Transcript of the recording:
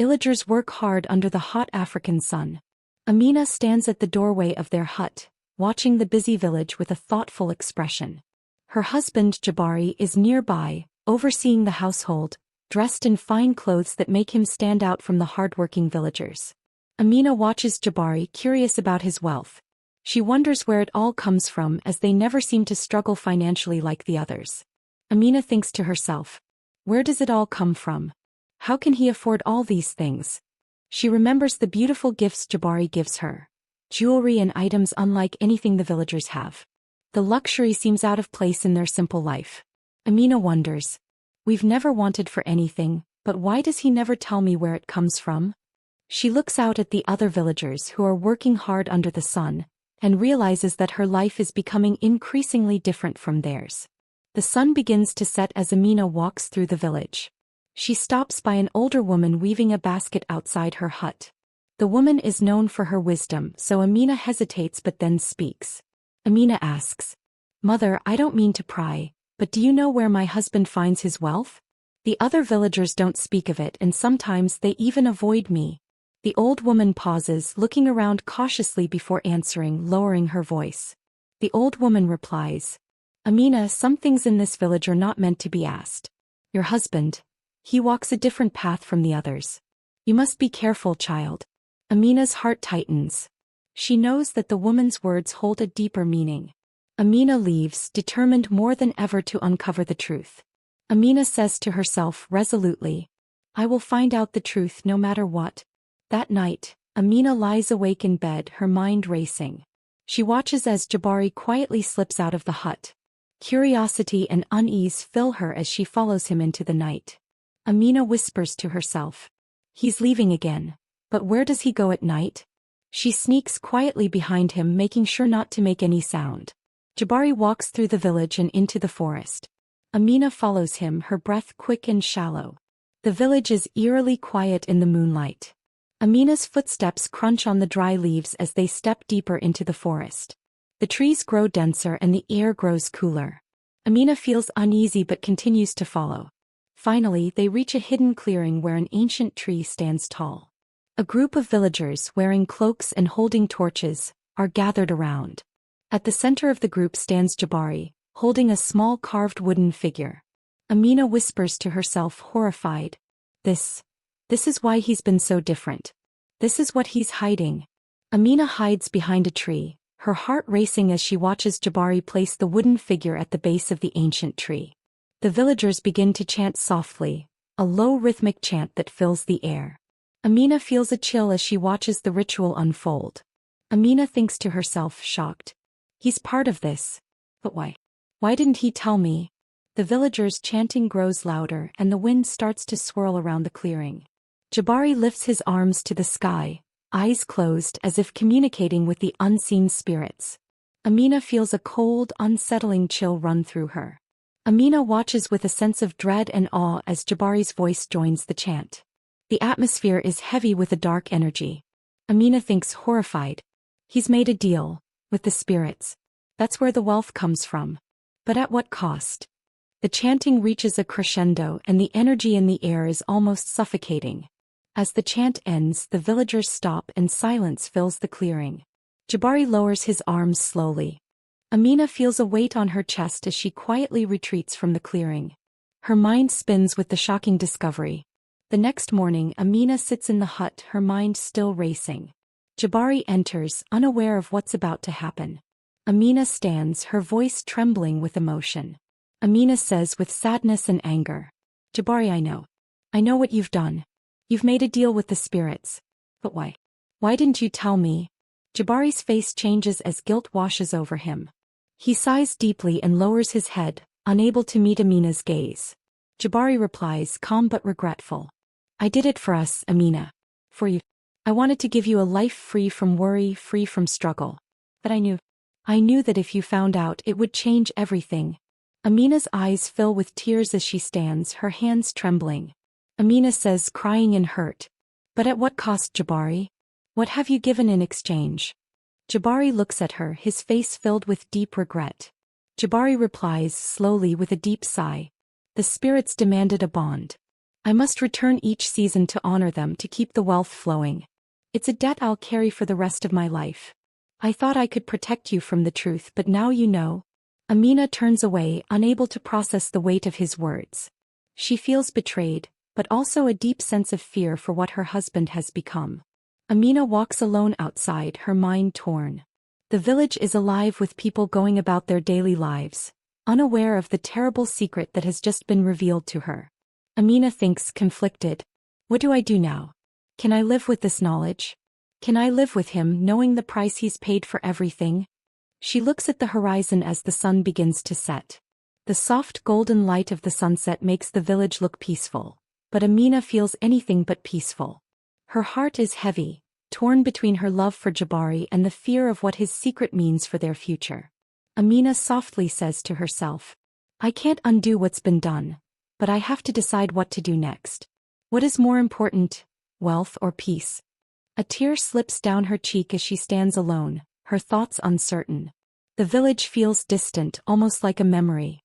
Villagers work hard under the hot African sun. Amina stands at the doorway of their hut, watching the busy village with a thoughtful expression. Her husband Jabari is nearby, overseeing the household, dressed in fine clothes that make him stand out from the hardworking villagers. Amina watches Jabari, curious about his wealth. She wonders where it all comes from, as they never seem to struggle financially like the others. Amina thinks to herself, where does it all come from? How can he afford all these things? She remembers the beautiful gifts Jabari gives her. Jewelry and items unlike anything the villagers have. The luxury seems out of place in their simple life. Amina wonders, we've never wanted for anything, but why does he never tell me where it comes from? She looks out at the other villagers who are working hard under the sun, and realizes that her life is becoming increasingly different from theirs. The sun begins to set as Amina walks through the village. She stops by an older woman weaving a basket outside her hut. The woman is known for her wisdom, so Amina hesitates but then speaks. Amina asks, Mother, I don't mean to pry, but do you know where my husband finds his wealth? The other villagers don't speak of it, and sometimes they even avoid me. The old woman pauses, looking around cautiously before answering, lowering her voice. The old woman replies, Amina, some things in this village are not meant to be asked. Your husband, he walks a different path from the others. You must be careful, child. Amina's heart tightens. She knows that the woman's words hold a deeper meaning. Amina leaves, determined more than ever to uncover the truth. Amina says to herself resolutely, I will find out the truth no matter what. That night, Amina lies awake in bed, her mind racing. She watches as Jabari quietly slips out of the hut. Curiosity and unease fill her as she follows him into the night. Amina whispers to herself, he's leaving again, but where does he go at night? She sneaks quietly behind him, making sure not to make any sound. Jabari walks through the village and into the forest. Amina follows him, her breath quick and shallow. The village is eerily quiet in the moonlight. Amina's footsteps crunch on the dry leaves as they step deeper into the forest. The trees grow denser and the air grows cooler. Amina feels uneasy but continues to follow. Finally, they reach a hidden clearing where an ancient tree stands tall. A group of villagers, wearing cloaks and holding torches, are gathered around. At the center of the group stands Jabari, holding a small carved wooden figure. Amina whispers to herself, horrified, This is why he's been so different. This is what he's hiding. Amina hides behind a tree, her heart racing as she watches Jabari place the wooden figure at the base of the ancient tree. The villagers begin to chant softly, a low rhythmic chant that fills the air. Amina feels a chill as she watches the ritual unfold. Amina thinks to herself, shocked. He's part of this. But why? Why didn't he tell me? The villagers' chanting grows louder and the wind starts to swirl around the clearing. Jabari lifts his arms to the sky, eyes closed as if communicating with the unseen spirits. Amina feels a cold, unsettling chill run through her. Amina watches with a sense of dread and awe as Jabari's voice joins the chant. The atmosphere is heavy with a dark energy. Amina thinks, horrified. He's made a deal with the spirits. That's where the wealth comes from. But at what cost? The chanting reaches a crescendo and the energy in the air is almost suffocating. As the chant ends, the villagers stop and silence fills the clearing. Jabari lowers his arms slowly. Amina feels a weight on her chest as she quietly retreats from the clearing. Her mind spins with the shocking discovery. The next morning, Amina sits in the hut, her mind still racing. Jabari enters, unaware of what's about to happen. Amina stands, her voice trembling with emotion. Amina says with sadness and anger, Jabari, I know what you've done. You've made a deal with the spirits. But why? Why didn't you tell me? Jabari's face changes as guilt washes over him. He sighs deeply and lowers his head, unable to meet Amina's gaze. Jabari replies, calm but regretful. I did it for us, Amina. For you. I wanted to give you a life free from worry, free from struggle. But I knew that if you found out, it would change everything. Amina's eyes fill with tears as she stands, her hands trembling. Amina says, crying in hurt, but at what cost, Jabari? What have you given in exchange? Jabari looks at her, his face filled with deep regret. Jabari replies slowly with a deep sigh. The spirits demanded a bond. I must return each season to honor them to keep the wealth flowing. It's a debt I'll carry for the rest of my life. I thought I could protect you from the truth, but now you know. Amina turns away, unable to process the weight of his words. She feels betrayed, but also a deep sense of fear for what her husband has become. Amina walks alone outside, her mind torn. The village is alive with people going about their daily lives, unaware of the terrible secret that has just been revealed to her. Amina thinks, conflicted. What do I do now? Can I live with this knowledge? Can I live with him knowing the price he's paid for everything? She looks at the horizon as the sun begins to set. The soft golden light of the sunset makes the village look peaceful, but Amina feels anything but peaceful. Her heart is heavy, torn between her love for Jabari and the fear of what his secret means for their future. Amina softly says to herself, I can't undo what's been done, but I have to decide what to do next. What is more important, wealth or peace? A tear slips down her cheek as she stands alone, her thoughts uncertain. The village feels distant, almost like a memory.